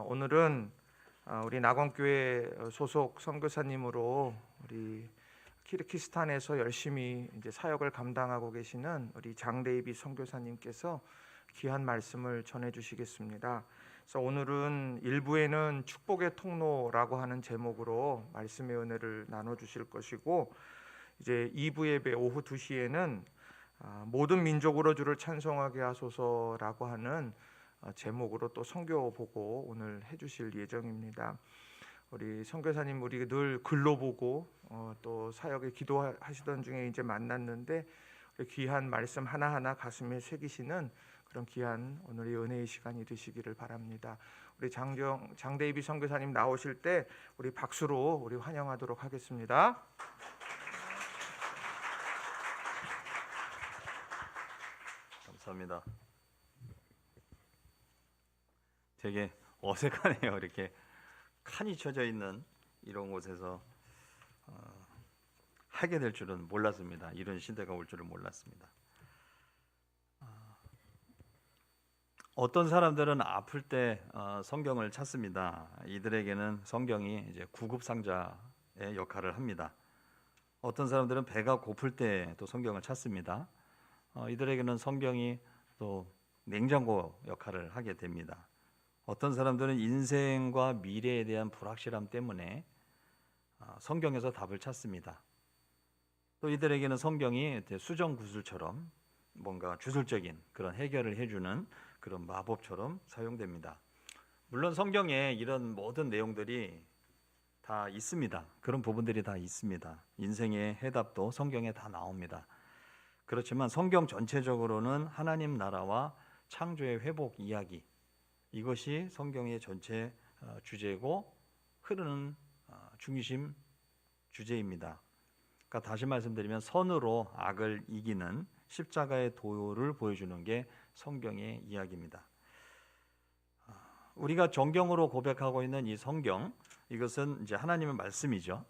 오늘은 우리 낙원교회 소속 선교사님으로 우리 키르기스탄에서 열심히 이제 사역을 감당하고 계시는 우리 장레이비 선교사님께서 귀한 말씀을 전해 주시겠습니다. 그래서 오늘은 1부에는 축복의 통로라고 하는 제목으로 말씀의 은혜를 나눠 주실 것이고, 이제 2부 예배 오후 2시에는 모든 민족으로 주를 찬송하게 하소서라고 하는 제목으로 또 선교 보고 오늘 해주실 예정입니다. 우리 선교사님 우리 늘 글로 보고 또 사역에 기도하시던 중에 이제 만났는데 귀한 말씀 하나하나 가슴에 새기시는 그런 귀한 오늘의 은혜의 시간이 되시기를 바랍니다. 우리 장대입이 선교사님 나오실 때 우리 박수로 우리 환영하도록 하겠습니다. 감사합니다. 되게 어색하네요. 이렇게 칸이 쳐져 있는 이런 곳에서 하게 될 줄은 몰랐습니다. 이런 시대가 올 줄은 몰랐습니다. 어떤 사람들은 아플 때 성경을 찾습니다. 이들에게는 성경이 이제 구급상자의 역할을 합니다. 어떤 사람들은 배가 고플 때 또 성경을 찾습니다. 이들에게는 성경이 또 냉장고 역할을 하게 됩니다. 어떤 사람들은 인생과 미래에 대한 불확실함 때문에 성경에서 답을 찾습니다. 또 이들에게는 성경이 수정구슬처럼 뭔가 주술적인 그런 해결을 해주는 그런 마법처럼 사용됩니다. 물론 성경에 이런 모든 내용들이 다 있습니다. 그런 부분들이 다 있습니다. 인생의 해답도 성경에 다 나옵니다. 그렇지만 성경 전체적으로는 하나님 나라와 창조의 회복 이야기, 이것이 성경의 전체 주제고 흐르는 중심 주제입니다. 그러니까 다시 말씀드리면 선으로 악을 이기는 십자가의 도를 보여주는 게 성경의 이야기입니다. 우리가 정경으로 고백하고 있는 이 성경, 이것은 이제 하나님의 말씀이죠.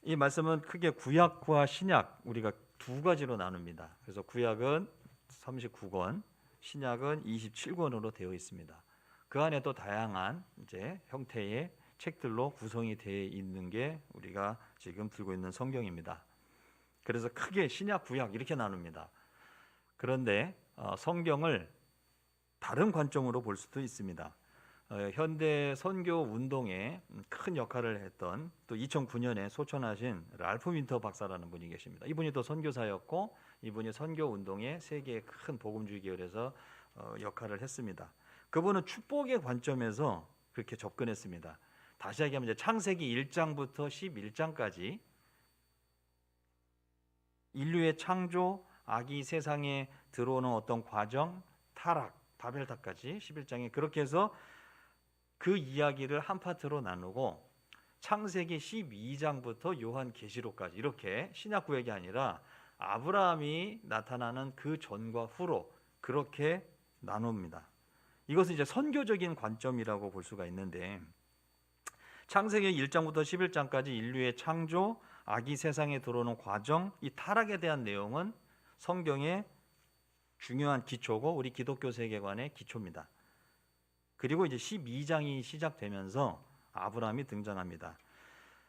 이 말씀은 크게 구약과 신약, 우리가 두 가지로 나눕니다. 그래서 구약은 39권, 신약은 27권으로 되어 있습니다. 그 안에 또 다양한 이제 형태의 책들로 구성이 되어 있는 게 우리가 지금 들고 있는 성경입니다. 그래서 크게 신약, 구약 이렇게 나눕니다. 그런데 성경을 다른 관점으로 볼 수도 있습니다. 현대 선교 운동에 큰 역할을 했던 또 2009년에 소천하신 랄프 윈터 박사라는 분이 계십니다. 이분이 또 선교사였고 이분이 선교 운동의 세계의 큰 복음주의 계열에서 역할을 했습니다. 그분은 축복의 관점에서 그렇게 접근했습니다. 다시 얘기하면 이제 창세기 1장부터 11장까지 인류의 창조, 악이 세상에 들어오는 어떤 과정, 타락, 바벨탑까지 11장에 그렇게 해서 그 이야기를 한 파트로 나누고 창세기 12장부터 요한계시록까지 이렇게 신약구약이 아니라 아브라함이 나타나는 그 전과 후로 그렇게 나눕니다. 이것은 이제 선교적인 관점이라고 볼 수가 있는데, 창세기 1장부터 11장까지 인류의 창조, 악이 세상에 들어오는 과정, 이 타락에 대한 내용은 성경의 중요한 기초고 우리 기독교 세계관의 기초입니다. 그리고 이제 12장이 시작되면서 아브라함이 등장합니다.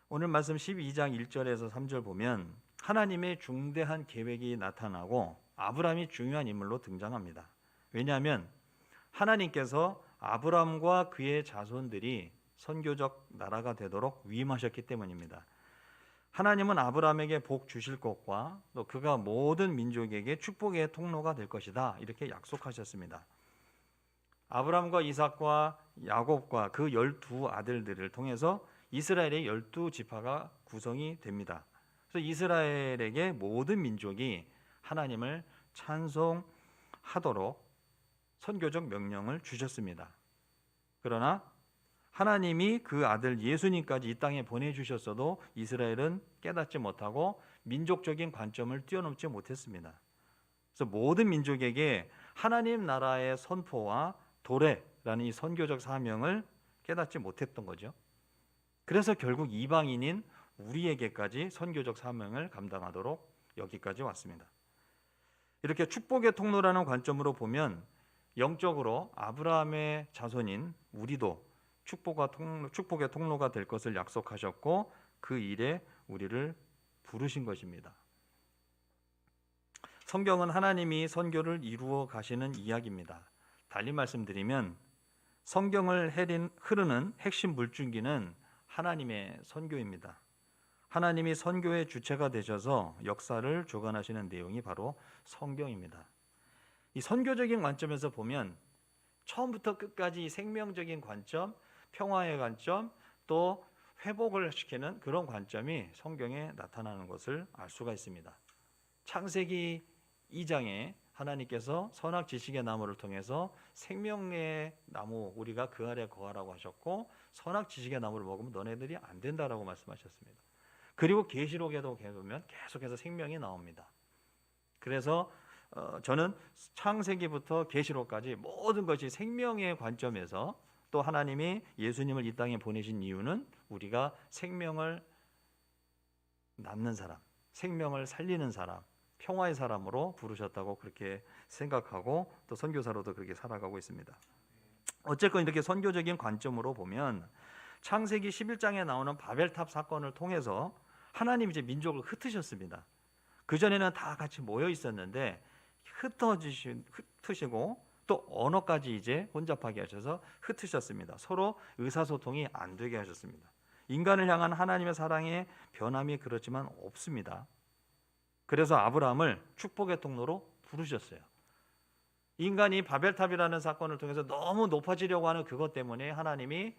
오늘 말씀 12장 1절에서 3절 보면 하나님의 중대한 계획이 나타나고 아브라함이 중요한 인물로 등장합니다. 왜냐하면 하나님께서 아브라함과 그의 자손들이 선교적 나라가 되도록 위임하셨기 때문입니다. 하나님은 아브라함에게 복 주실 것과 또 그가 모든 민족에게 축복의 통로가 될 것이다 이렇게 약속하셨습니다. 아브라함과 이삭과 야곱과 그 12 아들들을 통해서 이스라엘의 12지파가 구성이 됩니다. 그래서 이스라엘에게 모든 민족이 하나님을 찬송하도록 선교적 명령을 주셨습니다. 그러나 하나님이 그 아들 예수님까지 이 땅에 보내주셨어도 이스라엘은 깨닫지 못하고 민족적인 관점을 뛰어넘지 못했습니다. 그래서 모든 민족에게 하나님 나라의 선포와 도래라는 이 선교적 사명을 깨닫지 못했던 거죠. 그래서 결국 이방인인 우리에게까지 선교적 사명을 감당하도록 여기까지 왔습니다. 이렇게 축복의 통로라는 관점으로 보면 영적으로 아브라함의 자손인 우리도 축복의 통로가 될 것을 약속하셨고 그 일에 우리를 부르신 것입니다. 성경은 하나님이 선교를 이루어 가시는 이야기입니다. 달리 말씀드리면 성경을 흐르는 핵심 물줄기는 하나님의 선교입니다. 하나님이 선교의 주체가 되셔서 역사를 주관하시는 내용이 바로 성경입니다. 이 선교적인 관점에서 보면 처음부터 끝까지 생명적인 관점, 평화의 관점, 또 회복을 시키는 그런 관점이 성경에 나타나는 것을 알 수가 있습니다. 창세기 2장에 하나님께서 선악 지식의 나무를 통해서 생명의 나무 우리가 그 아래 거하라고 하셨고 선악 지식의 나무를 먹으면 너네들이 안 된다라고 말씀하셨습니다. 그리고 계시록에도 보면 계속해서 생명이 나옵니다. 그래서 저는 창세기부터 계시록까지 모든 것이 생명의 관점에서 또 하나님이 예수님을 이 땅에 보내신 이유는 우리가 생명을 낳는 사람, 생명을 살리는 사람, 평화의 사람으로 부르셨다고 그렇게 생각하고 또 선교사로도 그렇게 살아가고 있습니다. 어쨌건 이렇게 선교적인 관점으로 보면 창세기 11장에 나오는 바벨탑 사건을 통해서 하나님이 이제 민족을 흩으셨습니다. 그전에는 다 같이 모여 있었는데 흩으시고 또 언어까지 이제 혼잡하게 하셔서 흩으셨습니다. 서로 의사소통이 안 되게 하셨습니다. 인간을 향한 하나님의 사랑의 변함이 그렇지만 없습니다. 그래서 아브라함을 축복의 통로로 부르셨어요. 인간이 바벨탑이라는 사건을 통해서 너무 높아지려고 하는 그것 때문에 하나님이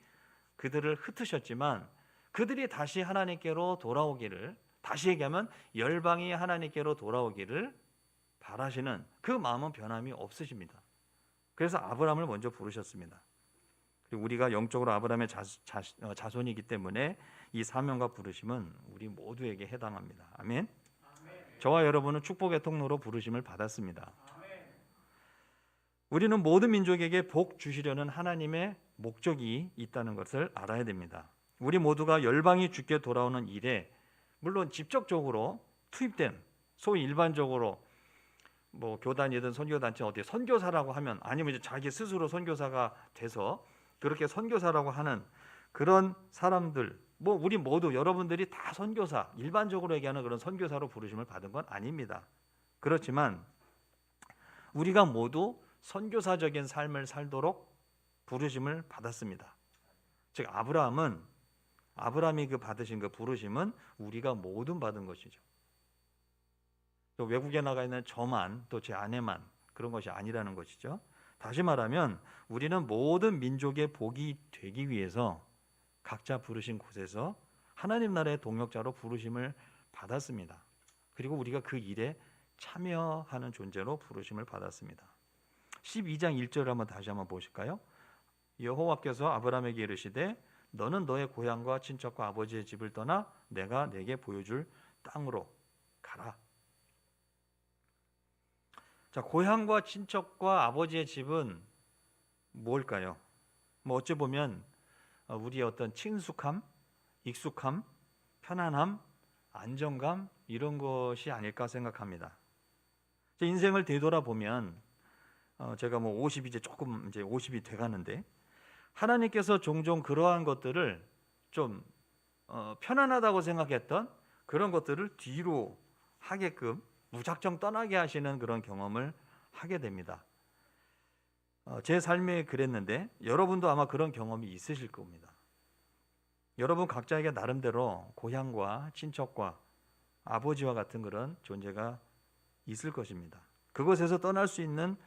그들을 흩으셨지만 그들이 다시 하나님께로 돌아오기를, 다시 얘기하면 열방이 하나님께로 돌아오기를 바라시는 그 마음은 변함이 없으십니다. 그래서 아브라함을 먼저 부르셨습니다. 그리고 우리가 영적으로 아브라함의 자손이기 때문에 이 사명과 부르심은 우리 모두에게 해당합니다. 아멘. 저와 여러분은 축복의 통로로 부르심을 받았습니다. 우리는 모든 민족에게 복 주시려는 하나님의 목적이 있다는 것을 알아야 됩니다. 우리 모두가 열방이 주께 돌아오는 일에 물론 직접적으로 투입된, 소위 일반적으로 뭐 교단이든 선교단체 어디 선교사라고 하면, 아니면 이제 자기 스스로 선교사가 돼서 그렇게 선교사라고 하는 그런 사람들, 뭐 우리 모두 여러분들이 다 선교사, 일반적으로 얘기하는 그런 선교사로 부르심을 받은 건 아닙니다. 그렇지만 우리가 모두 선교사적인 삶을 살도록 부르심을 받았습니다. 즉 아브라함이 그 받으신 그 부르심은 우리가 모두 받은 것이죠. 또 외국에 나가 있는 저만, 또 제 아내만 그런 것이 아니라는 것이죠. 다시 말하면 우리는 모든 민족의 복이 되기 위해서 각자 부르신 곳에서 하나님 나라의 동역자로 부르심을 받았습니다. 그리고 우리가 그 일에 참여하는 존재로 부르심을 받았습니다. 12장 1절을 다시 한번 보실까요? 여호와께서 아브라함에게 이르시되 너는 너의 고향과 친척과 아버지의 집을 떠나 내가 내게 보여줄 땅으로 가라. 자, 고향과 친척과 아버지의 집은 뭘까요? 뭐 어찌 보면 우리의 어떤 친숙함, 익숙함, 편안함, 안정감 이런 것이 아닐까 생각합니다. 제 인생을 되돌아보면 제가 뭐 50 이제 조금 이제 50이 돼가는데 하나님께서 종종 그러한 것들을 좀 편안하다고 생각했던 그런 것들을 뒤로 하게끔 무작정 떠나게 하시는 그런 경험을 하게 됩니다. 제 삶에 그랬는데 여러분도 아마 그런 경험이 있으실 겁니다. 여러분 각자에게 나름대로 고향과 친척과 아버지와 같은 그런 존재가 있을 것입니다. 그것에서 떠날 수 있는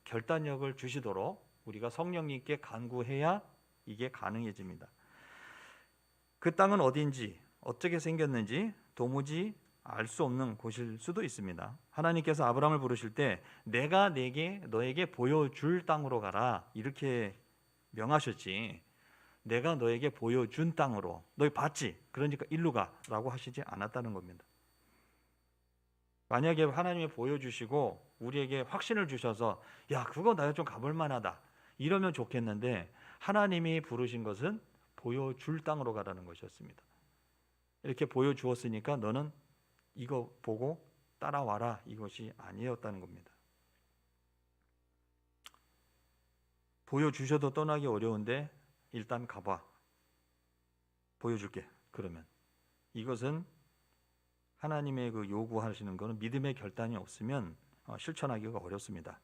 결단력을 주시도록 우리가 성령님께 간구해야 이게 가능해집니다. 그 땅은 어디인지 어떻게 생겼는지 도무지 알 수 없는 곳일 수도 있습니다. 하나님께서 아브라함을 부르실 때 내가 너에게 보여줄 땅으로 가라 이렇게 명하셨지, 내가 너에게 보여준 땅으로 너희 봤지? 그러니까 일로 가라고 하시지 않았다는 겁니다. 만약에 하나님이 보여주시고 우리에게 확신을 주셔서 야 그거 내가 좀 가볼 만하다 이러면 좋겠는데 하나님이 부르신 것은 보여줄 땅으로 가라는 것이었습니다. 이렇게 보여주었으니까 너는 이거 보고 따라와라 이것이 아니었다는 겁니다. 보여주셔도 떠나기 어려운데 일단 가봐. 보여줄게. 그러면 이것은 하나님의 그 요구하시는 것은 믿음의 결단이 없으면 실천하기가 어렵습니다.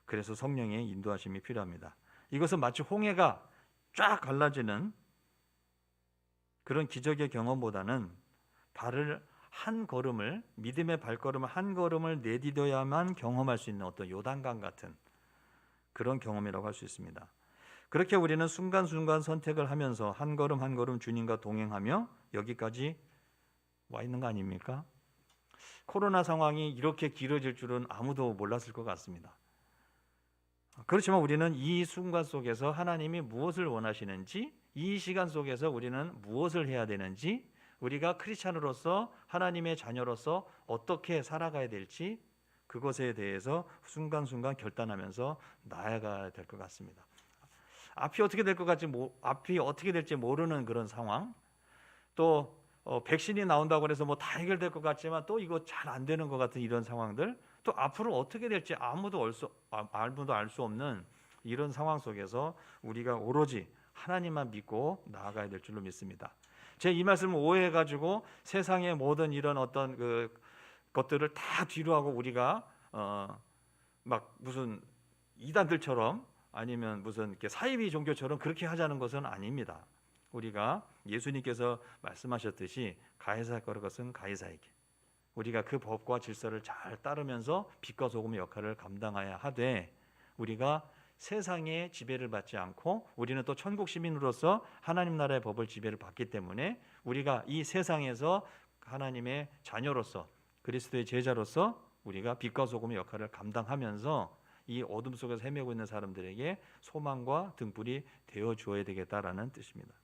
그래서 성령의 인도하심이 필요합니다. 이것은 마치 홍해가 쫙 갈라지는 그런 기적의 경험보다는 믿음의 발걸음을 한 걸음을 내디뎌야만 경험할 수 있는 어떤 요단강 같은 그런 경험이라고 할 수 있습니다. 그렇게 우리는 순간순간 선택을 하면서 한 걸음 한 걸음 주님과 동행하며 여기까지 와 있는 거 아닙니까? 코로나 상황이 이렇게 길어질 줄은 아무도 몰랐을 것 같습니다. 그렇지만 우리는 이 순간 속에서 하나님이 무엇을 원하시는지, 이 시간 속에서 우리는 무엇을 해야 되는지, 우리가 크리스찬으로서 하나님의 자녀로서 어떻게 살아가야 될지 그것에 대해서 순간순간 결단하면서 나아가야 될 것 같습니다. 앞이 어떻게 될지 모르는 그런 상황, 또 백신이 나온다고 해서 다 해결될 것 같지만 또 이거 잘 안 되는 것 같은 이런 상황들, 또 앞으로 어떻게 될지 아무도 알 수 없는 이런 상황 속에서 우리가 오로지 하나님만 믿고 나아가야 될 줄로 믿습니다. 제 이 말씀을 오해해가지고 세상의 모든 이런 어떤 그 것들을 다 뒤로 하고 우리가 막 무슨 이단들처럼 아니면 무슨 이렇게 사이비 종교처럼 그렇게 하자는 것은 아닙니다. 우리가 예수님께서 말씀하셨듯이 가이사의 것은 가이사에게, 우리가 그 법과 질서를 잘 따르면서 빛과 소금의 역할을 감당해야 하되, 우리가 세상의 지배를 받지 않고 우리는 또 천국 시민으로서 하나님 나라의 법을 지배를 받기 때문에 우리가 이 세상에서 하나님의 자녀로서 그리스도의 제자로서 우리가 빛과 소금의 역할을 감당하면서 이 어둠 속에서 헤매고 있는 사람들에게 소망과 등불이 되어 주어야 되겠다라는 뜻입니다.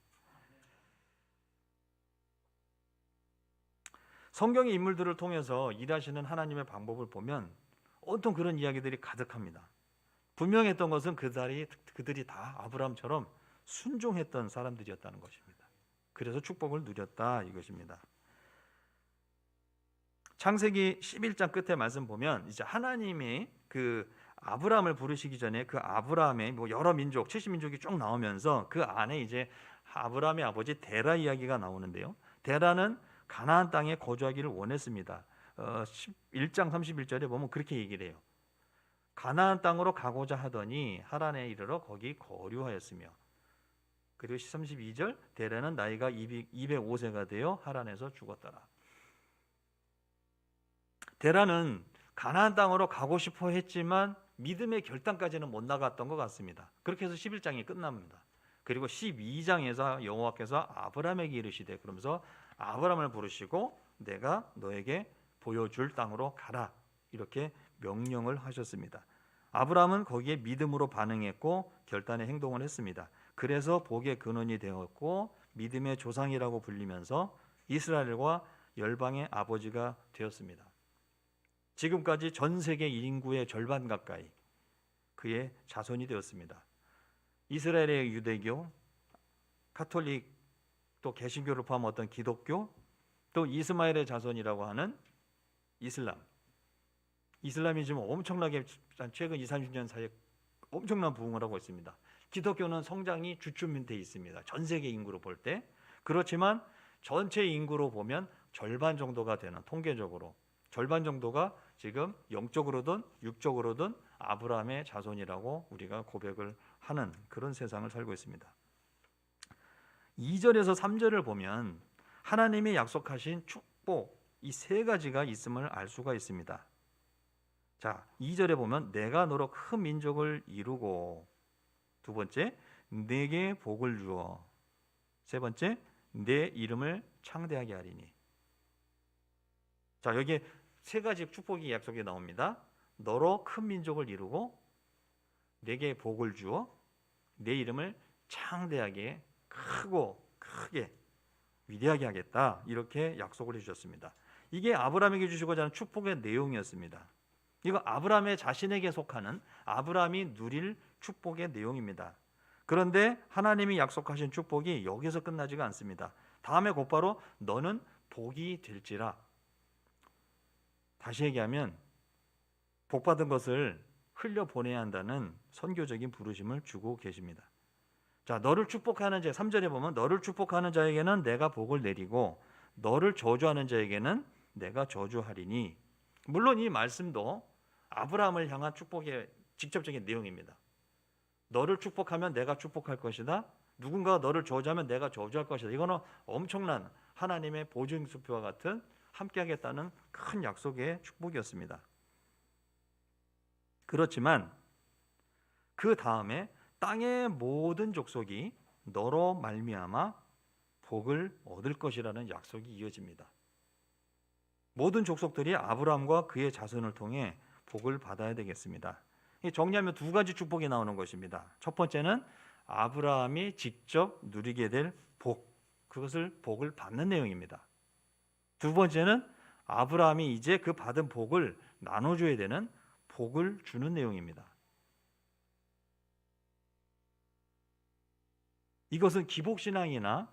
성경의 인물들을 통해서 일하시는 하나님의 방법을 보면 온통 그런 이야기들이 가득합니다. 분명했던 것은 그들이 다 아브라함처럼 순종했던 사람들이었다는 것입니다. 그래서 축복을 누렸다 이것입니다. 창세기 11장 끝에 말씀 보면 이제 하나님이 그 아브라함을 부르시기 전에 그 아브라함의 여러 민족, 70민족이 쭉 나오면서 그 안에 이제 아브라함의 아버지 데라 이야기가 나오는데요. 데라는 가나안 땅에 거주하기를 원했습니다. 1장 31절에 보면 그렇게 얘기를 해요. 가나안 땅으로 가고자 하더니 하란에 이르러 거기 거류하였으며, 그리고 32절 데라는 나이가 205세가 되어 하란에서 죽었더라. 데라는 가나안 땅으로 가고 싶어 했지만 믿음의 결단까지는 못 나갔던 것 같습니다. 그렇게 해서 11장이 끝납니다. 그리고 12장에서 여호와께서 아브라함에게 이르시되, 그러면서 아브라함을 부르시고 내가 너에게 보여줄 땅으로 가라 이렇게 명령을 하셨습니다. 아브라함은 거기에 믿음으로 반응했고 결단의 행동을 했습니다. 그래서 복의 근원이 되었고 믿음의 조상이라고 불리면서 이스라엘과 열방의 아버지가 되었습니다. 지금까지 전 세계 인구의 절반 가까이 그의 자손이 되었습니다. 이스라엘의 유대교, 가톨릭, 또 개신교를 포함한 어떤 기독교, 또 이스마엘의 자손이라고 하는 이슬람이 지금 엄청나게 최근 20-30년 사이에 엄청난 부흥을 하고 있습니다. 기독교는 성장이 주춤돼 있습니다. 전 세계 인구로 볼 때. 그렇지만 전체 인구로 보면 절반 정도가 되는, 통계적으로 절반 정도가 지금 영적으로든 육적으로든 아브라함의 자손이라고 우리가 고백을 하는 그런 세상을 살고 있습니다. 2절에서 3절을 보면 하나님이 약속하신 축복, 이 세 가지가 있음을 알 수가 있습니다. 자, 2절에 보면 내가 너로 큰 민족을 이루고, 두 번째 내게 복을 주어, 세 번째 내 이름을 창대하게 하리니. 자, 여기에 세 가지 축복이 약속이 나옵니다. 너로 큰 민족을 이루고, 내게 복을 주어, 내 이름을 창대하게, 크게 위대하게 하겠다 이렇게 약속을 해주셨습니다. 이게 아브라함에게 주시고자 하는 축복의 내용이었습니다. 이거 아브라함의 자신에게 속하는, 아브라함이 누릴 축복의 내용입니다. 그런데 하나님이 약속하신 축복이 여기서 끝나지가 않습니다. 다음에 곧바로 너는 복이 될지라. 다시 얘기하면 복 받은 것을 흘려보내야 한다는 선교적인 부르심을 주고 계십니다. 자, 너를 축복하는 자, 3절에 보면 너를 축복하는 자에게는 내가 복을 내리고 너를 저주하는 자에게는 내가 저주하리니. 물론 이 말씀도 아브라함을 향한 축복의 직접적인 내용입니다. 너를 축복하면 내가 축복할 것이다. 누군가가 너를 저주하면 내가 저주할 것이다. 이거는 엄청난 하나님의 보증수표와 같은 함께하겠다는 큰 약속의 축복이었습니다. 그렇지만 그 다음에 땅의 모든 족속이 너로 말미암아 복을 얻을 것이라는 약속이 이어집니다. 모든 족속들이 아브라함과 그의 자손을 통해 복을 받아야 되겠습니다. 정리하면 두 가지 축복이 나오는 것입니다. 첫 번째는 아브라함이 직접 누리게 될 복, 그것을 복을 받는 내용입니다. 두 번째는 아브라함이 이제 그 받은 복을 나눠줘야 되는 복을 주는 내용입니다. 이것은 기복신앙이나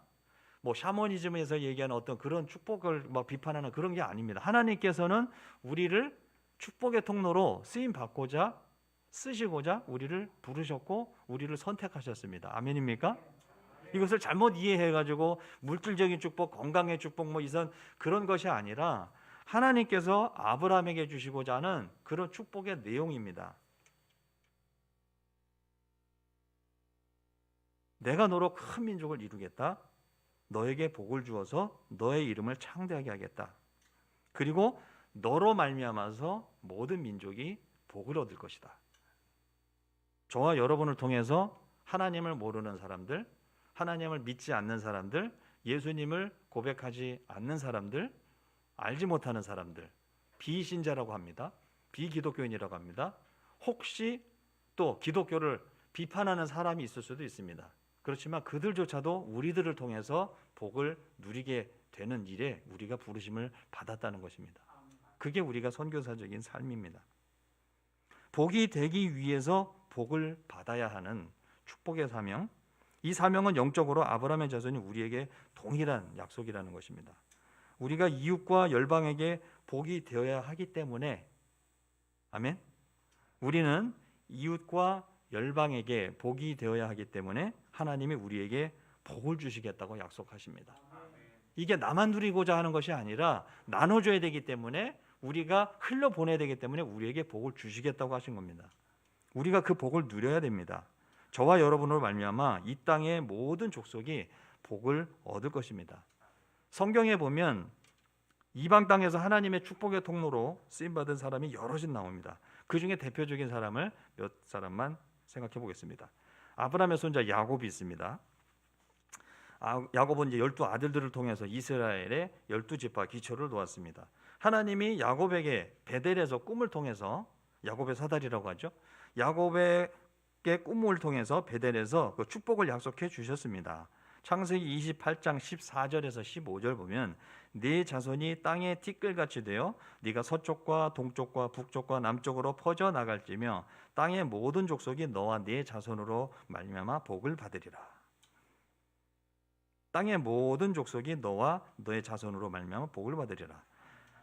샤머니즘에서 얘기하는 어떤 그런 축복을 비판하는 그런 게 아닙니다. 하나님께서는 우리를 축복의 통로로 쓰임 받고자 쓰시고자 우리를 부르셨고 우리를 선택하셨습니다. 아멘입니까? 이것을 잘못 이해해가지고 물질적인 축복, 건강의 축복 이런 그런 것이 아니라 하나님께서 아브라함에게 주시고자 하는 그런 축복의 내용입니다. 내가 너로 큰 민족을 이루겠다. 너에게 복을 주어서 너의 이름을 창대하게 하겠다. 그리고 너로 말미암아서 모든 민족이 복을 얻을 것이다. 저와 여러분을 통해서 하나님을 모르는 사람들, 하나님을 믿지 않는 사람들, 예수님을 고백하지 않는 사람들, 알지 못하는 사람들, 비신자라고 합니다. 비기독교인이라고 합니다. 혹시 또 기독교를 비판하는 사람이 있을 수도 있습니다. 그렇지만 그들조차도 우리들을 통해서 복을 누리게 되는 일에 우리가 부르심을 받았다는 것입니다. 그게 우리가 선교사적인 삶입니다. 복이 되기 위해서 복을 받아야 하는 축복의 사명, 이 사명은 영적으로 아브라함의 자손이 우리에게 동일한 약속이라는 것입니다. 우리가 이웃과 열방에게 복이 되어야 하기 때문에, 아멘. 우리는 이웃과 열방에게 복이 되어야 하기 때문에 하나님이 우리에게 복을 주시겠다고 약속하십니다. 이게 나만 누리고자 하는 것이 아니라 나눠줘야 되기 때문에, 우리가 흘려보내야 되기 때문에 우리에게 복을 주시겠다고 하신 겁니다. 우리가 그 복을 누려야 됩니다. 저와 여러분으로 말미암아 이 땅의 모든 족속이 복을 얻을 것입니다. 성경에 보면 이방 땅에서 하나님의 축복의 통로로 쓰임받은 사람이 여럿이 나옵니다. 그 중에 대표적인 사람을 몇 사람만 생각해 보겠습니다. 아브라함의 손자 야곱이 있습니다. 야곱은 이제 12 아들들을 통해서 이스라엘의 12지파 기초를 놓았습니다. 하나님이 야곱에게 베델에서 꿈을 통해서, 야곱의 사다리라고 하죠. 야곱에게 꿈을 통해서 베델에서 그 축복을 약속해 주셨습니다. 창세기 28장 14절에서 15절 보면 네 자손이 땅에 티끌같이 되어 네가 서쪽과 동쪽과 북쪽과 남쪽으로 퍼져 나갈지며 땅의 모든 족속이 너와 네 자손으로 말미암아 복을 받으리라. 땅의 모든 족속이 너와 너의 자손으로 말미암아 복을 받으리라.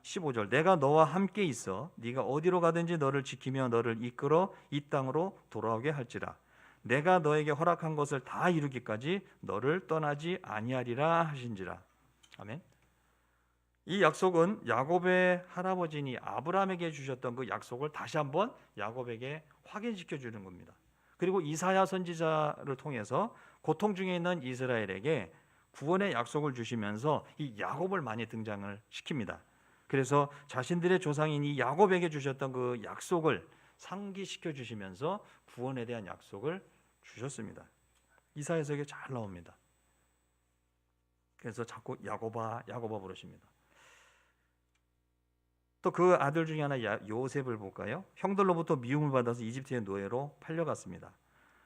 15절 내가 너와 함께 있어 네가 어디로 가든지 너를 지키며 너를 이끌어 이 땅으로 돌아오게 할지라. 내가 너에게 허락한 것을 다 이루기까지 너를 떠나지 아니하리라 하신지라. 아멘. 이 약속은 야곱의 할아버지니 아브라함에게 주셨던 그 약속을 다시 한번 야곱에게 확인시켜 주는 겁니다. 그리고 이사야 선지자를 통해서 고통 중에 있는 이스라엘에게 구원의 약속을 주시면서 이 야곱을 많이 등장을 시킵니다. 그래서 자신들의 조상인 이 야곱에게 주셨던 그 약속을 상기시켜 주시면서 구원에 대한 약속을 주셨습니다. 이사야서 이게 잘 나옵니다. 그래서 자꾸 야곱아 야곱아 부르십니다. 또 그 아들 중에 하나 요셉을 볼까요? 형들로부터 미움을 받아서 이집트의 노예로 팔려갔습니다.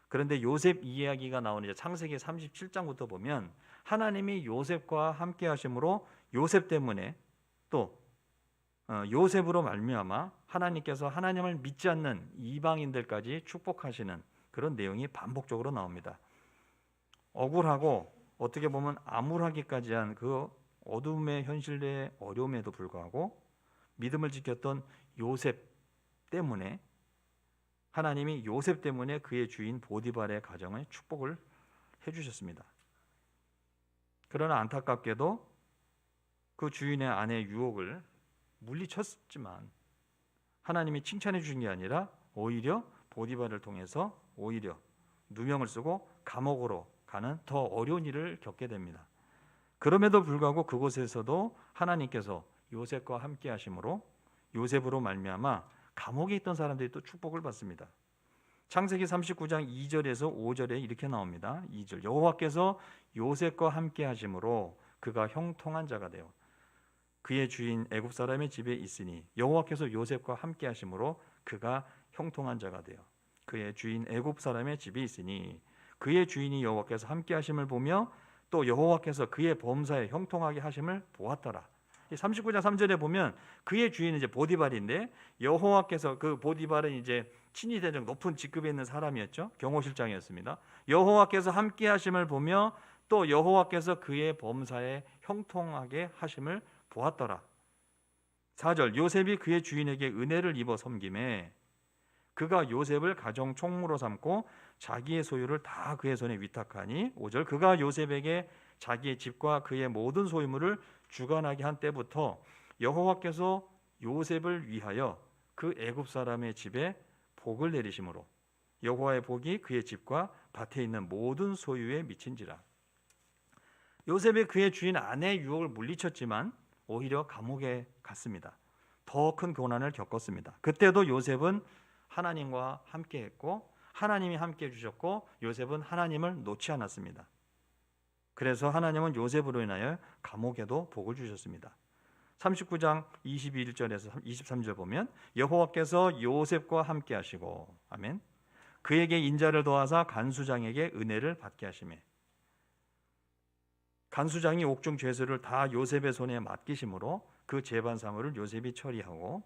그런데 요셉 이야기가 나오는 이제 창세기 37장부터 보면 하나님이 요셉과 함께 하심으로 요셉 때문에 또 요셉으로 말미암아 하나님께서 하나님을 믿지 않는 이방인들까지 축복하시는 그런 내용이 반복적으로 나옵니다. 억울하고 어떻게 보면 암울하기까지 한 그 어둠의 현실의 어려움에도 불구하고 믿음을 지켰던 요셉 때문에 하나님이 요셉 때문에 그의 주인 보디발의 가정에 축복을 해주셨습니다. 그러나 안타깝게도 그 주인의 아내의 유혹을 물리쳤지만 하나님이 칭찬해 주신 게 아니라 오히려 보디발을 통해서 오히려 누명을 쓰고 감옥으로 가는 더 어려운 일을 겪게 됩니다. 그럼에도 불구하고 그곳에서도 하나님께서 요셉과 함께 하심으로 요셉으로 말미암아 감옥에 있던 사람들이 또 축복을 받습니다. 창세기 39장 2절에서 5절에 이렇게 나옵니다. 2절 여호와께서 요셉과 함께 하심으로 그가 형통한 자가 되어 그의 주인 애굽 사람의 집에 있으니 여호와께서 요셉과 함께 하심으로 그가 형통한 자가 되어 그의 주인 애굽 사람의 집에 있으니 그의 주인이 여호와께서 함께 하심을 보며 또 여호와께서 그의 범사에 형통하게 하심을 보았더라. 39장 3절에 보면 그의 주인은 이제 보디발인데 여호와께서 그 보디발은 이제 친위 대적 높은 직급에 있는 사람이었죠. 경호실장이었습니다. 여호와께서 함께 하심을 보며 또 여호와께서 그의 범사에 형통하게 하심을 보았더라. 4절 요셉이 그의 주인에게 은혜를 입어 섬김에 그가 요셉을 가정 총무로 삼고 자기의 소유를 다 그의 손에 위탁하니 5절 그가 요셉에게 자기의 집과 그의 모든 소유물을 주관하게 한 때부터 여호와께서 요셉을 위하여 그 애굽 사람의 집에 복을 내리심으로 여호와의 복이 그의 집과 밭에 있는 모든 소유에 미친지라. 요셉이 그의 주인 아내의 유혹을 물리쳤지만 오히려 감옥에 갔습니다. 더 큰 고난을 겪었습니다. 그때도 요셉은 하나님과 함께했고 하나님이 함께해 주셨고 요셉은 하나님을 놓지 않았습니다. 그래서 하나님은 요셉으로 인하여 감옥에도 복을 주셨습니다. 39장 21절에서 23절 보면 여호와께서 요셉과 함께 하시고 아멘. 그에게 인자를 더하사 간수장에게 은혜를 받게 하시매 간수장이 옥중 죄수를 다 요셉의 손에 맡기심으로 그 재반 사물을 요셉이 처리하고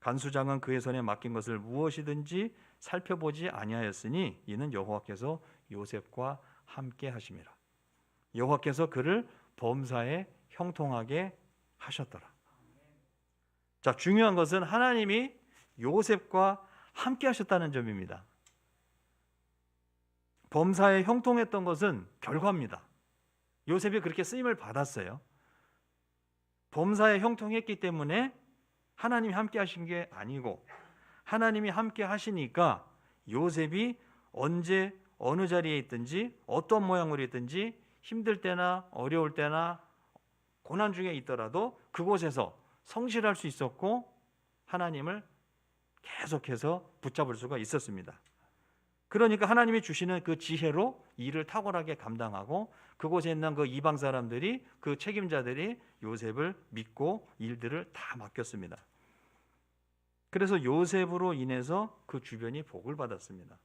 간수장은 그의 손에 맡긴 것을 무엇이든지 살펴보지 아니하였으니 이는 여호와께서 요셉과 함께 하심이라. 여호와께서 그를 범사에 형통하게 하셨더라. 자, 중요한 것은 하나님이 요셉과 함께 하셨다는 점입니다. 범사에 형통했던 것은 결과입니다. 요셉이 그렇게 쓰임을 받았어요. 범사에 형통했기 때문에 하나님이 함께 하신 게 아니고 하나님이 함께 하시니까 요셉이 언제 어느 자리에 있든지 어떤 모양으로 있든지 힘들 때나 어려울 때나 고난 중에 있더라도 그곳에서 성실할 수 있었고 하나님을 계속해서 붙잡을 수가 있었습니다. 그러니까 하나님이 주시는 그 지혜로 일을 탁월하게 감당하고 그곳에 있는 그 이방 사람들이 그 책임자들이 요셉을 믿고 일들을 다 맡겼습니다. 그래서 요셉으로 인해서 그 주변이 복을 받았습니다.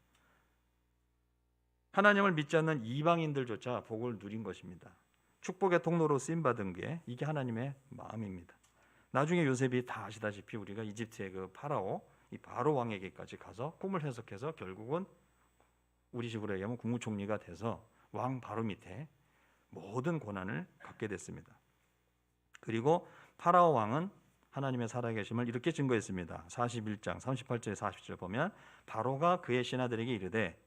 하나님을 믿지 않는 이방인들조차 복을 누린 것입니다. 축복의 통로로 쓰임받은 게 이게 하나님의 마음입니다. 나중에 요셉이 다 아시다시피 우리가 이집트의 그 이 바로 왕에게까지 가서 꿈을 해석해서 결국은 우리 식으로 얘기하면 국무총리가 돼서 왕 바로 밑에 모든 권한을 갖게 됐습니다. 그리고 파라오 왕은 하나님의 살아계심을 이렇게 증거했습니다. 41장 38절 40절 보면 바로가 그의 신하들에게 이르되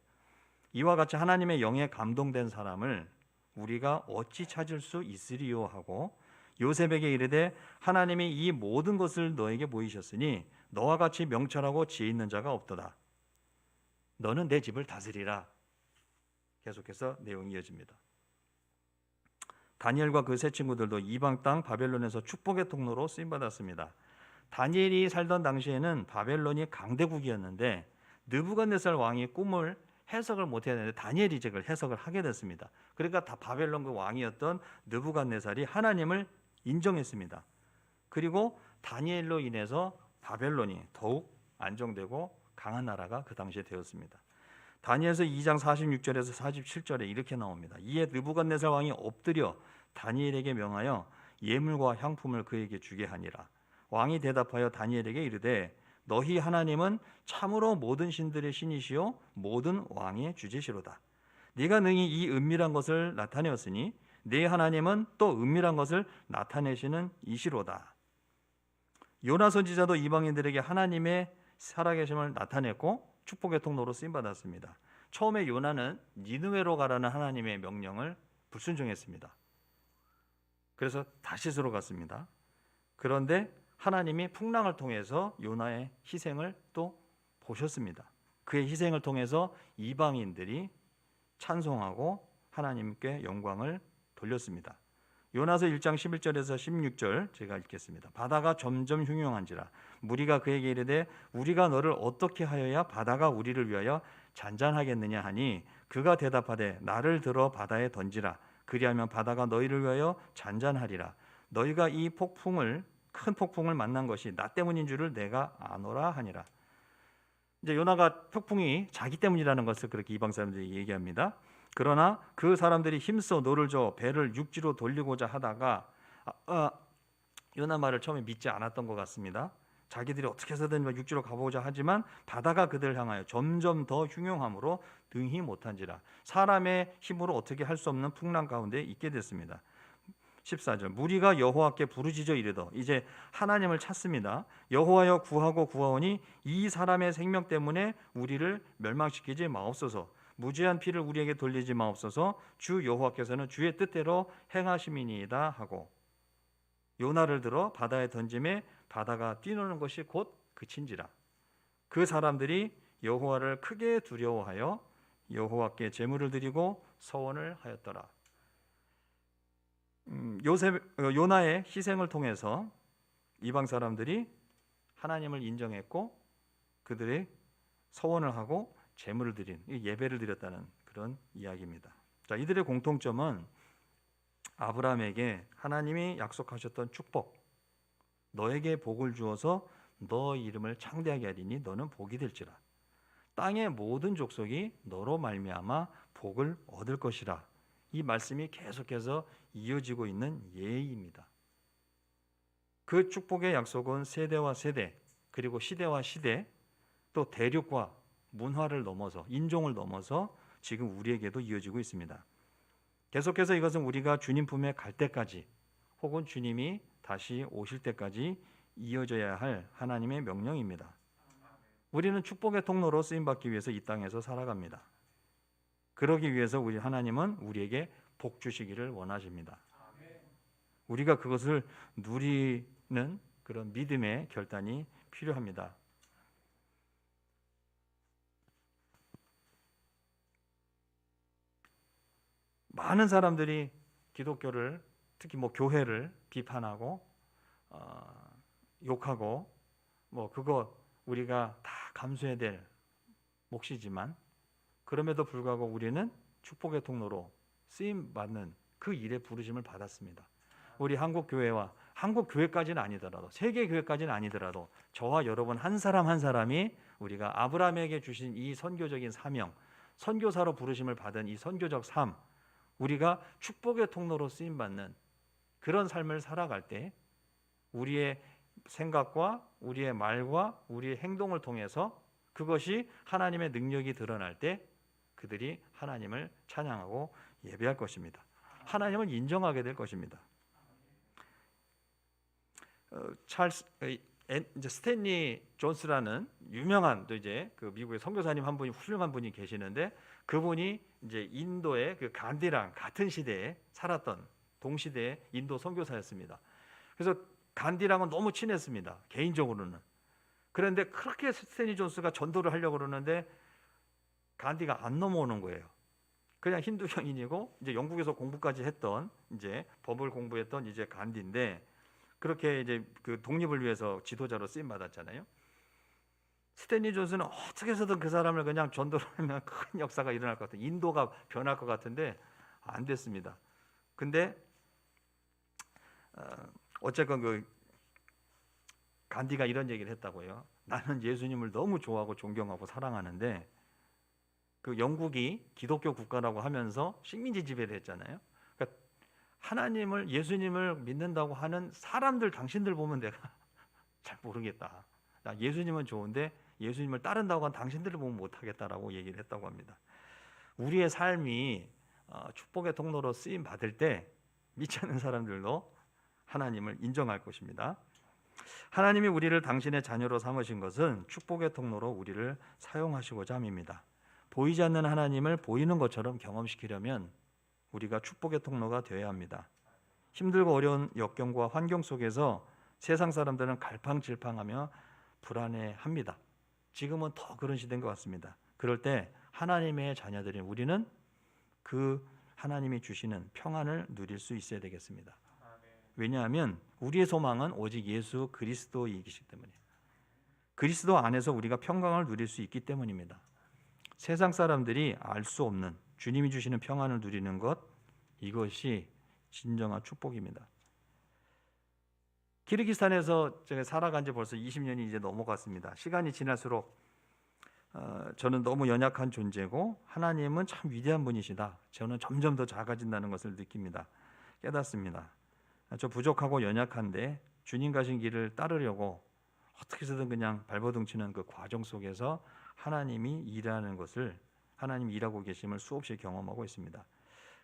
이와 같이 하나님의 영에 감동된 사람을 우리가 어찌 찾을 수 있으리요 하고 요셉에게 이르되 하나님이 이 모든 것을 너에게 보이셨으니 너와 같이 명철하고 지혜 있는 자가 없도다. 너는 내 집을 다스리라. 계속해서 내용이 이어집니다. 다니엘과 그 세 친구들도 이방 땅 바벨론에서 축복의 통로로 쓰임받았습니다. 다니엘이 살던 당시에는 바벨론이 강대국이었는데 느부갓네살 왕이 꿈을 해석을 못해야 되는데 다니엘이 이제 그걸 해석을 하게 됐습니다. 그러니까 다 바벨론 그 왕이었던 느부갓네살이 하나님을 인정했습니다. 그리고 다니엘로 인해서 바벨론이 더욱 안정되고 강한 나라가 그 당시에 되었습니다. 다니엘서 2장 46절에서 47절에 이렇게 나옵니다. 이에 느부갓네살 왕이 엎드려 다니엘에게 명하여 예물과 향품을 그에게 주게 하니라. 왕이 대답하여 다니엘에게 이르되 너희 하나님은 참으로 모든 신들의 신이시요 모든 왕의 주제시로다. 네가 능히 이 은밀한 것을 나타내었으니 네 하나님은 또 은밀한 것을 나타내시는 이시로다. 요나 선지자도 이방인들에게 하나님의 살아계심을 나타냈고 축복의 통로로 쓰임 받았습니다. 처음에 요나는 니느웨로 가라는 하나님의 명령을 불순종했습니다. 그래서 다시스로 갔습니다. 그런데 하나님이 풍랑을 통해서 요나의 희생을 또 보셨습니다. 그의 희생을 통해서 이방인들이 찬송하고 하나님께 영광을 돌렸습니다. 요나서 1장 11절에서 16절 제가 읽겠습니다. 바다가 점점 흉흉한지라 무리가 그에게 이르되 우리가 너를 어떻게 하여야 바다가 우리를 위하여 잔잔하겠느냐 하니 그가 대답하되 나를 들어 바다에 던지라 그리하면 바다가 너희를 위하여 잔잔하리라. 너희가 이 큰 폭풍을 만난 것이 나 때문인 줄을 내가 아노라 하니라. 이제 요나가 폭풍이 자기 때문이라는 것을 그렇게 이방 사람들이 얘기합니다. 그러나 그 사람들이 힘써 노를 저 배를 육지로 돌리고자 하다가 요나 말을 처음에 믿지 않았던 것 같습니다. 자기들이 어떻게 해서든 육지로 가보자 하지만 바다가 그들을 향하여 점점 더 흉흉함으로 등히 못한지라 사람의 힘으로 어떻게 할 수 없는 풍랑 가운데 있게 됐습니다. 14절 무리가 여호와께 부르짖어 이르더 이제 하나님을 찾습니다. 여호와여 구하고 구하오니 이 사람의 생명 때문에 우리를 멸망시키지 마옵소서. 무죄한 피를 우리에게 돌리지 마옵소서. 주 여호와께서는 주의 뜻대로 행하심이니이다 하고 요나를 들어 바다에 던짐에 바다가 뛰노는 것이 곧 그친지라. 그 사람들이 여호와를 크게 두려워하여 여호와께 제물을 드리고 서원을 하였더라. 요나의 희생을 통해서 이방 사람들이 하나님을 인정했고 그들의 서원을 하고 제물을 드린 예배를 드렸다는 그런 이야기입니다. 자, 이들의 공통점은 아브라함에게 하나님이 약속하셨던 축복, 너에게 복을 주어서 너 이름을 창대하게 하리니 너는 복이 될지라. 땅의 모든 족속이 너로 말미암아 복을 얻을 것이라. 이 말씀이 계속해서 이어지고 있는 예의입니다. 그 축복의 약속은 세대와 세대 그리고 시대와 시대 또 대륙과 문화를 넘어서 인종을 넘어서 지금 우리에게도 이어지고 있습니다. 계속해서 이것은 우리가 주님 품에 갈 때까지 혹은 주님이 다시 오실 때까지 이어져야 할 하나님의 명령입니다. 우리는 축복의 통로로 쓰임받기 위해서 이 땅에서 살아갑니다. 그러기 위해서 우리 하나님은 우리에게 복 주시기를 원하십니다. 우리가 그것을 누리는 그런 믿음의 결단이 필요합니다. 많은 사람들이 기독교를 특히 교회를 비판하고 욕하고 그거 우리가 다 감수해야 될 몫이지만 그럼에도 불구하고 우리는 축복의 통로로 쓰임 받는 그 일에 부르심을 받았습니다. 우리 한국 교회와 한국 교회까지는 아니더라도 세계 교회까지는 아니더라도 저와 여러분 한 사람 한 사람이 우리가 아브라함에게 주신 이 선교적인 사명, 선교사로 부르심을 받은 이 선교적 삶, 우리가 축복의 통로로 쓰임 받는 그런 삶을 살아갈 때 우리의 생각과 우리의 말과 우리의 행동을 통해서 그것이 하나님의 능력이 드러날 때 그들이 하나님을 찬양하고 예배할 것입니다. 하나님을 인정하게 될 것입니다. 스탠리 존스라는 유명한 또 이제 그 미국의 선교사님 한 분이 훌륭한 분이 계시는데 그분이 이제 인도의 그 간디랑 같은 시대에 살았던 동시대의 인도 선교사였습니다. 그래서 간디랑은 너무 친했습니다. 개인적으로는. 그런데 그렇게 스탠리 존스가 전도를 하려고 그러는데 간디가 안 넘어오는 거예요. 그냥 힌두교인이고 이제 영국에서 공부까지 했던 이제 법을 공부했던 이제 간디인데 그렇게 이제 그 독립을 위해서 지도자로 쓰임 받았잖아요. 스탠리 존스는 어떻게 해서든 그 사람을 그냥 전도를 하면 큰 역사가 일어날 것 같아요. 인도가 변할 것 같은데 안 됐습니다. 근데 어쨌건 그 간디가 이런 얘기를 했다고요. 나는 예수님을 너무 좋아하고 존경하고 사랑하는데 그 영국이 기독교 국가라고 하면서 식민지 지배를 했잖아요. 그러니까 하나님을 예수님을 믿는다고 하는 사람들 당신들 보면 내가 잘 모르겠다. 나 예수님은 좋은데 예수님을 따른다고 한 당신들을 보면 못하겠다라고 얘기를 했다고 합니다. 우리의 삶이 축복의 통로로 쓰임 받을 때 믿지 않는 사람들도 하나님을 인정할 것입니다. 하나님이 우리를 당신의 자녀로 삼으신 것은 축복의 통로로 우리를 사용하시고자 함입니다. 보이지 않는 하나님을 보이는 것처럼 경험시키려면 우리가 축복의 통로가 되어야 합니다. 힘들고 어려운 역경과 환경 속에서 세상 사람들은 갈팡질팡하며 불안해합니다. 지금은 더 그런 시대인 것 같습니다. 그럴 때 하나님의 자녀들인 우리는 그 하나님이 주시는 평안을 누릴 수 있어야 되겠습니다. 왜냐하면 우리의 소망은 오직 예수 그리스도이기 때문에, 그리스도 안에서 우리가 평강을 누릴 수 있기 때문입니다. 세상 사람들이 알 수 없는 주님이 주시는 평안을 누리는 것, 이것이 진정한 축복입니다. 키르기스탄에서 제가 살아간 지 벌써 20년이 이제 넘어갔습니다. 시간이 지날수록 저는 너무 연약한 존재고 하나님은 참 위대한 분이시다. 저는 점점 더 작아진다는 것을 느낍니다. 깨닫습니다. 저 부족하고 연약한데 주님 가신 길을 따르려고 어떻게 해서든 그냥 발버둥치는 그 과정 속에서 하나님이 일하는 것을, 하나님이 일하고 계심을 수없이 경험하고 있습니다.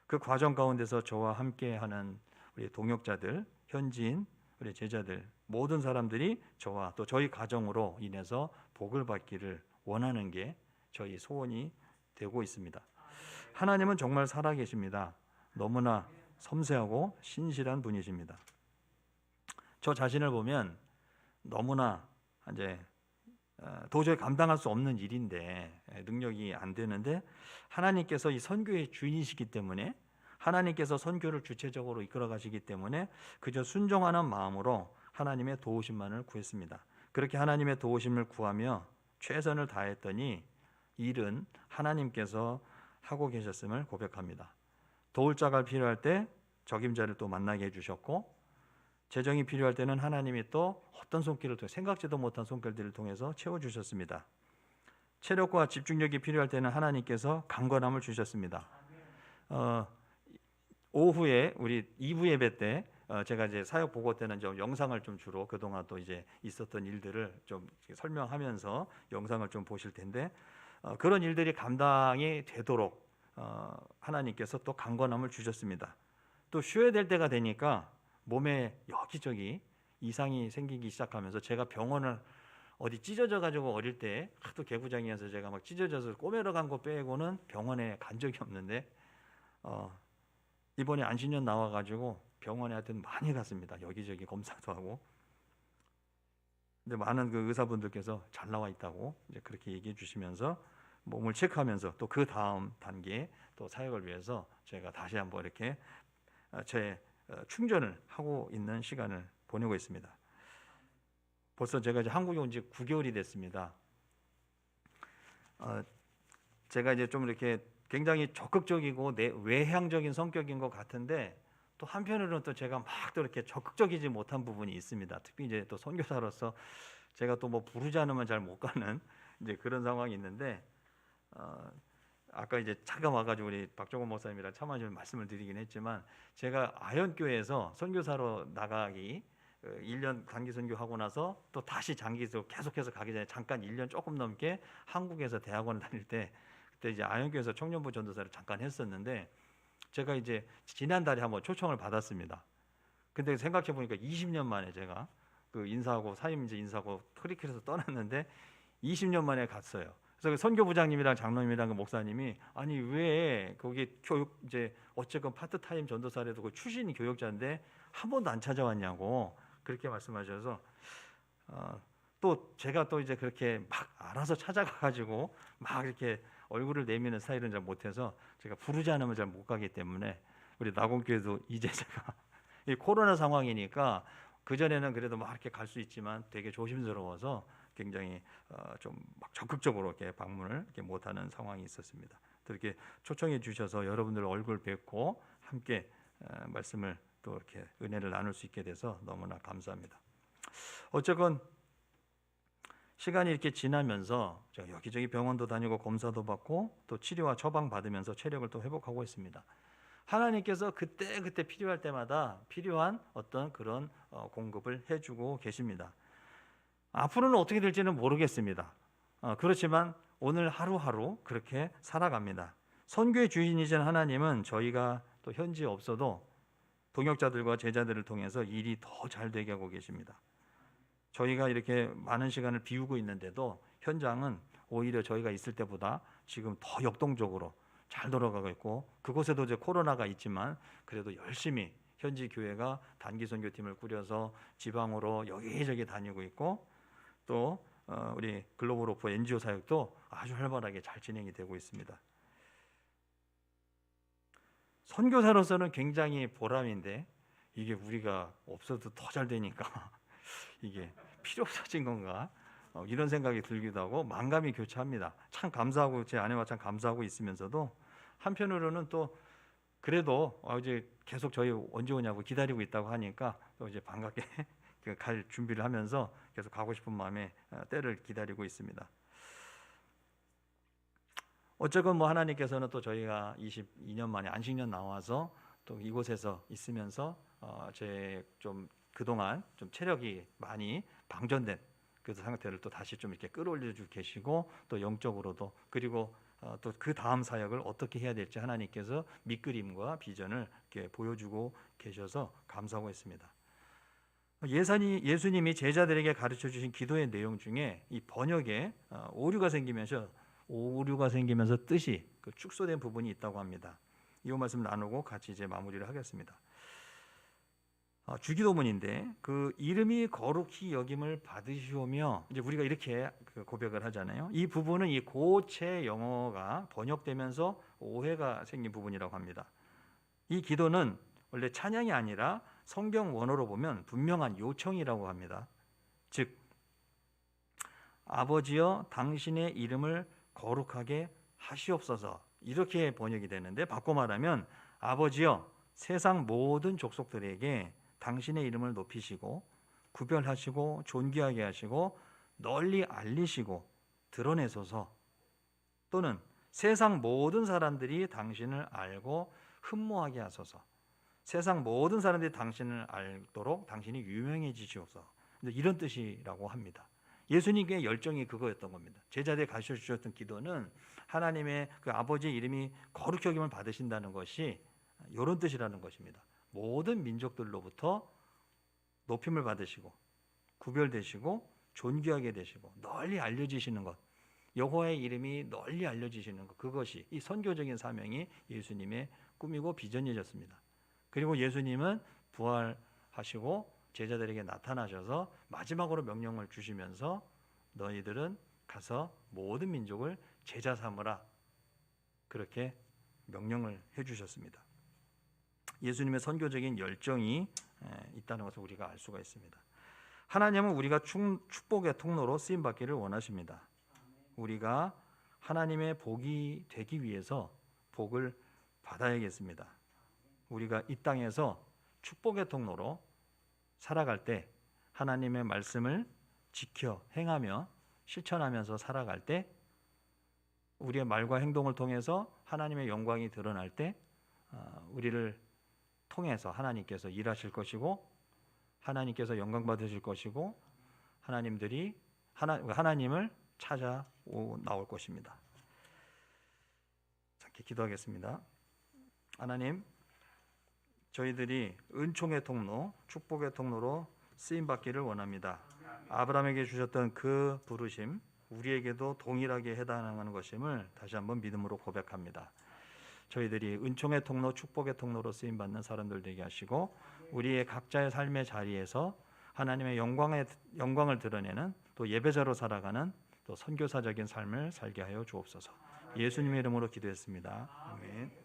그 과정 가운데서 저와 함께하는 우리 동역자들, 현지인, 우리 제자들, 모든 사람들이 저와 또 저희 가정으로 인해서 복을 받기를 원하는 게 저희 소원이 되고 있습니다. 하나님은 정말 살아계십니다. 너무나 섬세하고 신실한 분이십니다. 저 자신을 보면 너무나 이제 도저히 감당할 수 없는 일인데, 능력이 안 되는데, 하나님께서 이 선교의 주인이시기 때문에, 하나님께서 선교를 주체적으로 이끌어 가시기 때문에 그저 순종하는 마음으로 하나님의 도우심만을 구했습니다. 그렇게 하나님의 도우심을 구하며 최선을 다했더니 일은 하나님께서 하고 계셨음을 고백합니다. 도울 자가 필요할 때 적임자를 또 만나게 해주셨고, 재정이 필요할 때는 하나님이 또 어떤 손길을 통해, 생각지도 못한 손길들을 통해서 채워주셨습니다. 체력과 집중력이 필요할 때는 하나님께서 강건함을 주셨습니다. 오후에 우리 2부 예배 때 제가 이제 사역 보고 때는 좀 영상을 좀 주로 그동안 또 이제 있었던 일들을 좀 설명하면서 영상을 좀 보실 텐데, 그런 일들이 감당이 되도록 하나님께서 또 강건함을 주셨습니다. 또 쉬어야 될 때가 되니까 몸에 여기저기 이상이 생기기 시작하면서, 제가 병원을 어디 찢어져 가지고 어릴 때 하도 개구장이어서 제가 막 찢어져서 꼬매러 간 거 빼고는 병원에 간 적이 없는데, 이번에 안신년 나와 가지고 병원에 하여튼 많이 갔습니다. 여기저기 검사도 하고. 근데 많은 그 의사분들께서 잘 나와 있다고 이제 그렇게 얘기해 주시면서 몸을 체크하면서 또 그 다음 단계 또 사역을 위해서 제가 다시 한번 이렇게 제 충전을 하고 있는 시간을 보내고 있습니다. 벌써 제가 이제 한국에 온 지 9개월이 됐습니다. 제가 이제 좀 이렇게 굉장히 적극적이고 외향적인 성격인 것 같은데, 또 한편으로는 또 제가 막 또 이렇게 적극적이지 못한 부분이 있습니다. 특히 이제 또 선교사로서 제가 또 뭐 부르지 않으면 잘 못 가는 이제 그런 상황이 있는데, 아까 이제 잠깐 와가지고 우리 박종원 목사님이랑 차마 좀 말씀을 드리긴 했지만, 제가 아현교회에서 선교사로 나가기 1년 단기 선교하고 나서 또 다시 장기로 계속해서 가기 전에 잠깐 1년 조금 넘게 한국에서 대학원을 다닐 때, 그때 이제 아현교회에서 청년부 전도사를 잠깐 했었는데, 제가 이제 지난달에 한번 초청을 받았습니다. 근데 생각해 보니까 20년 만에 제가 그 인사하고 사임제 인사하고 크리켓에서 떠났는데 20년 만에 갔어요. 그래서 그 선교부장님이랑 장로님이랑 그 목사님이, 아니 왜 거기 교육 이제 어쨌건 파트타임 전도사라도 그 출신 교육자인데 한 번도 안 찾아왔냐고 그렇게 말씀하셔서, 또 제가 또 이제 그렇게 막 알아서 찾아가가지고 막 이렇게 얼굴을 내미는 스타일은 잘 못해서 제가 부르지 않으면 잘 못 가기 때문에, 우리 나곤교회도 이제 제가 이 코로나 상황이니까 그 전에는 그래도 막 이렇게 갈 수 있지만 되게 조심스러워서 굉장히 좀 막 적극적으로 이렇게 방문을 이렇게 못하는 상황이 있었습니다. 또 이렇게 초청해 주셔서 여러분들 얼굴 뵙고 함께 말씀을 또 이렇게 은혜를 나눌 수 있게 돼서 너무나 감사합니다. 어쨌건 시간이 이렇게 지나면서 제가 여기저기 병원도 다니고 검사도 받고 또 치료와 처방 받으면서 체력을 또 회복하고 있습니다. 하나님께서 그때 필요할 때마다 필요한 어떤 그런 공급을 해주고 계십니다. 앞으로는 어떻게 될지는 모르겠습니다. 그렇지만 오늘 하루하루 그렇게 살아갑니다. 선교의 주인이신 하나님은 저희가 또 현지에 없어도 동역자들과 제자들을 통해서 일이 더 잘 되게 하고 계십니다. 저희가 이렇게 많은 시간을 비우고 있는데도 현장은 오히려 저희가 있을 때보다 지금 더 역동적으로 잘 돌아가고 있고, 그곳에도 이제 코로나가 있지만 그래도 열심히 현지 교회가 단기 선교팀을 꾸려서 지방으로 여기저기 다니고 있고, 또 우리 글로벌 오프 NGO 사역도 아주 활발하게 잘 진행이 되고 있습니다. 선교사로서는 굉장히 보람인데, 이게 우리가 없어도 더 잘 되니까 이게 필요 없어진 건가? 이런 생각이 들기도 하고 만감이 교차합니다. 참 감사하고, 제 아내와 참 감사하고 있으면서도 한편으로는 또 그래도 이제 계속 저희 언제 오냐고 기다리고 있다고 하니까 또 이제 반갑게 갈 준비를 하면서 계속 가고 싶은 마음에 때를 기다리고 있습니다. 어쨌건 뭐 하나님께서는 또 저희가 22년 만에 안식년 나와서 또 이곳에서 있으면서 제 좀 그동안 좀 체력이 많이 방전된 그 상태를 또 다시 좀 이렇게 끌어올려 주고 계시고, 또 영적으로도, 그리고 또 그 다음 사역을 어떻게 해야 될지 하나님께서 밑그림과 비전을 이렇게 보여주고 계셔서 감사하고 있습니다. 예수님이 제자들에게 가르쳐 주신 기도의 내용 중에 이 번역에 오류가 생기면서 뜻이 축소된 부분이 있다고 합니다. 이 말씀 나누고 같이 이제 마무리를 하겠습니다. 주기도문인데, 그 이름이 거룩히 여김을 받으시오며, 이제 우리가 이렇게 고백을 하잖아요. 이 부분은 이 고체 영어가 번역되면서 오해가 생긴 부분이라고 합니다. 이 기도는 원래 찬양이 아니라 성경 원어로 보면 분명한 요청이라고 합니다. 즉, 아버지여 당신의 이름을 거룩하게 하시옵소서, 이렇게 번역이 되는데, 바꿔 말하면 아버지여 세상 모든 족속들에게 당신의 이름을 높이시고 구별하시고 존귀하게 하시고 널리 알리시고 드러내소서, 또는 세상 모든 사람들이 당신을 알고 흠모하게 하소서, 세상 모든 사람들이 당신을 알도록 당신이 유명해지시옵소서, 이런 뜻이라고 합니다. 예수님의 열정이 그거였던 겁니다. 제자들이 가르쳐 주셨던 기도는 하나님의 그 아버지의 이름이 거룩히 여김을 받으신다는 것이 이런 뜻이라는 것입니다. 모든 민족들로부터 높임을 받으시고 구별되시고 존귀하게 되시고 널리 알려지시는 것, 여호와의 이름이 널리 알려지시는 것, 그것이 이 선교적인 사명이 예수님의 꿈이고 비전이었습니다. 그리고 예수님은 부활하시고 제자들에게 나타나셔서 마지막으로 명령을 주시면서 너희들은 가서 모든 민족을 제자 삼으라, 그렇게 명령을 해주셨습니다. 예수님의 선교적인 열정이 있다는 것을 우리가 알 수가 있습니다. 하나님은 우리가 축복의 통로로 쓰임받기를 원하십니다. 우리가 하나님의 복이 되기 위해서 복을 받아야겠습니다. 우리가 이 땅에서 축복의 통로로 살아갈 때, 하나님의 말씀을 지켜 행하며 실천하면서 살아갈 때, 우리의 말과 행동을 통해서 하나님의 영광이 드러날 때 우리를 통해서 하나님께서 일하실 것이고, 하나님께서 영광 받으실 것이고, 하나님을 찾아 나올 것입니다. 함께 기도하겠습니다. 하나님, 저희들이 은총의 통로, 축복의 통로로 쓰임받기를 원합니다. 아브라함에게 주셨던 그 부르심, 우리에게도 동일하게 해당하는 것임을 다시 한번 믿음으로 고백합니다. 저희들이 은총의 통로, 축복의 통로로 쓰임받는 사람들 되게 하시고, 우리의 각자의 삶의 자리에서 하나님의 영광을 드러내는, 또 예배자로 살아가는, 또 선교사적인 삶을 살게 하여 주옵소서. 예수님의 이름으로 기도했습니다. 아멘.